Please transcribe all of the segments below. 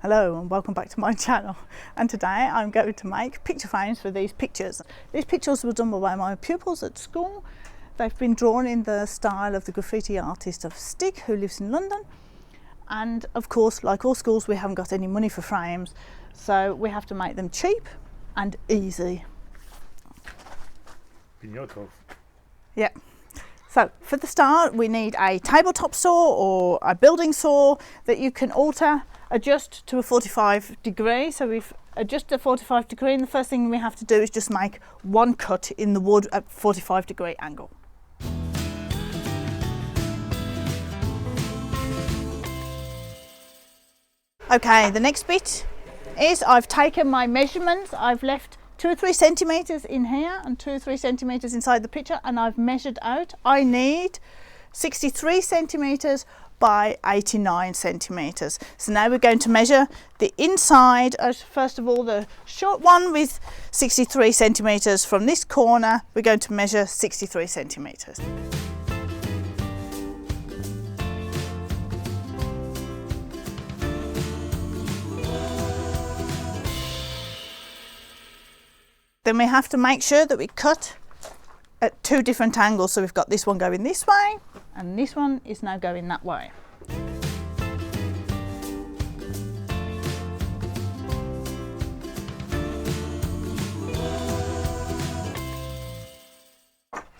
Hello and welcome back to my channel, and today I'm going to make picture frames for these pictures. These pictures were done by my pupils at school. They've been drawn in the style of the graffiti artist of Stick, who lives in London, and of course, like all schools, we haven't got any money for frames, so we have to make them cheap and easy. In your talk. Yeah. So for the start we need a tabletop saw or a building saw that you can adjust to a 45 degree. So we've adjusted to 45 degree, and the first thing we have to do is just make one cut in the wood at 45 degree angle. Okay, the next bit is I've taken my measurements. I've left 2 or 3 centimeters in here and 2 or 3 centimeters inside the picture, and I've measured out. I need 63 centimeters by 89 centimeters. So now we're going to measure the inside. First of all, the short one with 63 centimeters from this corner, we're going to measure 63 centimeters. Then we have to make sure that we cut at 2 different angles. So we've got this one going this way, and this one is now going that way.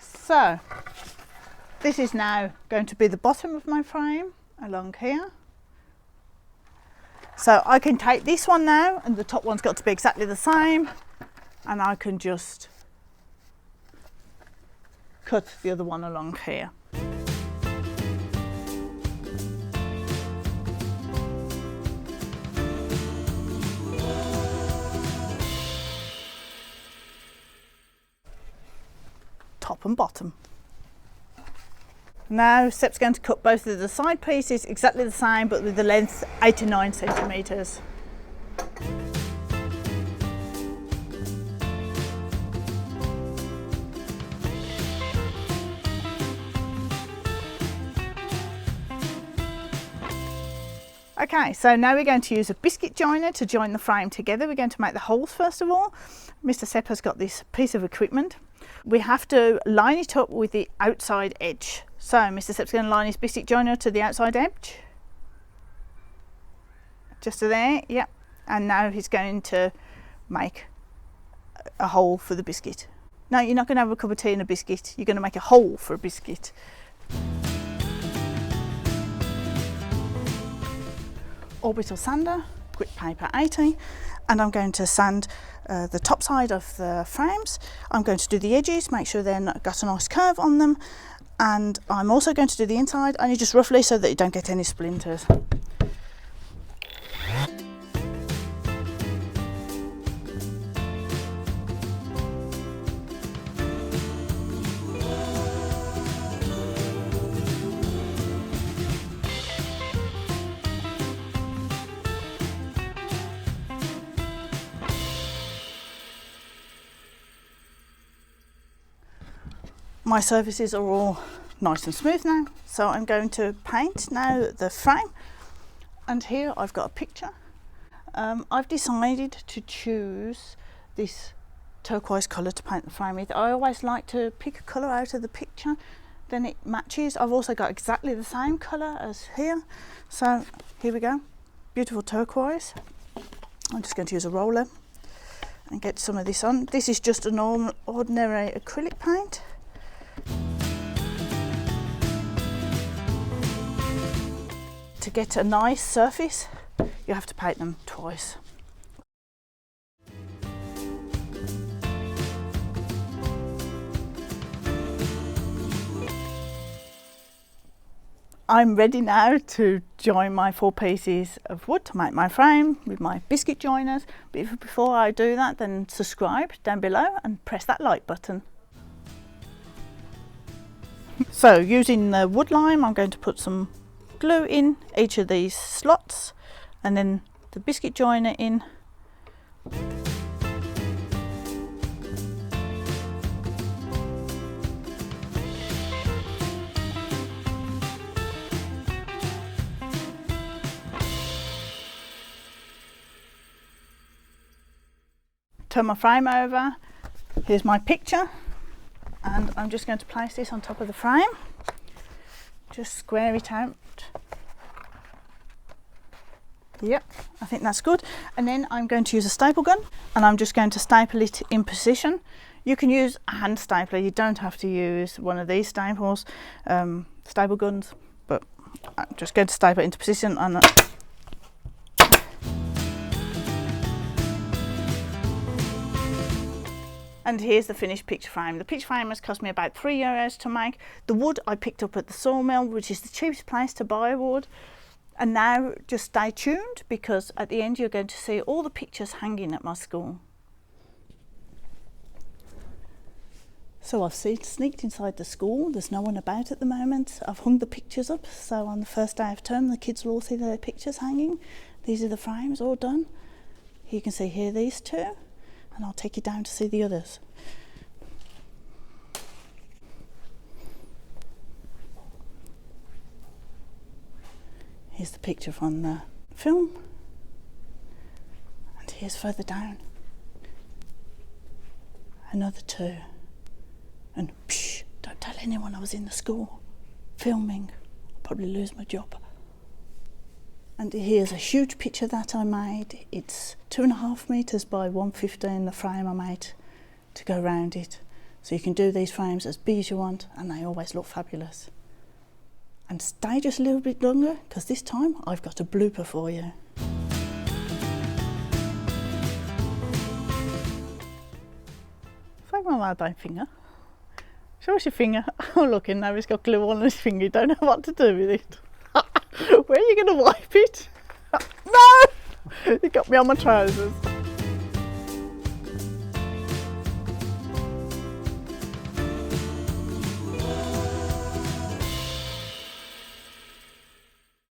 So this is now going to be the bottom of my frame along here. So I can take this one now, and the top one's got to be exactly the same, and I can just cut the other one along here. Top and bottom. Now Sep's going to cut both of the side pieces exactly the same, but with the length 89 centimeters. Okay, so now we're going to use a biscuit joiner to join the frame together. We're going to make the holes first of all. Mr. Sepp has got this piece of equipment. We have to line it up with the outside edge. So Mr. Sepp's going to line his biscuit joiner to the outside edge. Just to there, yep. And now he's going to make a hole for the biscuit. No, you're not going to have a cup of tea and a biscuit. You're going to make a hole for a biscuit. Orbital sander, grit paper 80, and I'm going to sand the top side of the frames. I'm going to do the edges, make sure they've got a nice curve on them, and I'm also going to do the inside, only just roughly so that you don't get any splinters. My surfaces are all nice and smooth now, so I'm going to paint now the frame, and here I've got a picture. I've decided to choose this turquoise colour to paint the frame with. I always like to pick a colour out of the picture, then it matches. I've also got exactly the same colour as here, so here we go, beautiful turquoise. I'm just going to use a roller and get some of this on. This is just an ordinary acrylic paint. To get a nice surface, you have to paint them twice. I'm ready now to join my 4 pieces of wood to make my frame with my biscuit joiners. But before I do that, then subscribe down below and press that like button. So using the Woodlime, I'm going to put some glue in each of these slots, and then the biscuit joiner in. turn my frame over. Here's my picture, and I'm just going to place this on top of the frame. Just square it out. Yep, I think that's good. And then I'm going to use a staple gun, and I'm just going to staple it in position. You can use a hand stapler, you don't have to use one of these staples, staple guns, but I'm just going to staple it into position. And here's the finished picture frame. The picture frame has cost me about €3 to make. The wood I picked up at the sawmill, which is the cheapest place to buy wood. And now just stay tuned, because at the end you're going to see all the pictures hanging at my school. So I've sneaked inside the school. There's no one about at the moment. I've hung the pictures up, so on the first day of term the kids will all see their pictures hanging. These are the frames all done. You can see here these two, and I'll take you down to see the others. Here's the picture from the film, and here's further down another two. And psh, don't tell anyone I was in the school filming, I'll probably lose my job. And here's a huge picture that I made. It's 2.5 meters by 1.15, the frame I made to go around it. So you can do these frames as big as you want, and they always look fabulous. And stay just a little bit longer, because this time I've got a blooper for you. Fake my mobile finger. Show us your finger. Oh look, and now he's got glue on his finger. You don't know what to do with it. Where are you going to wipe it? No! You got me on my trousers.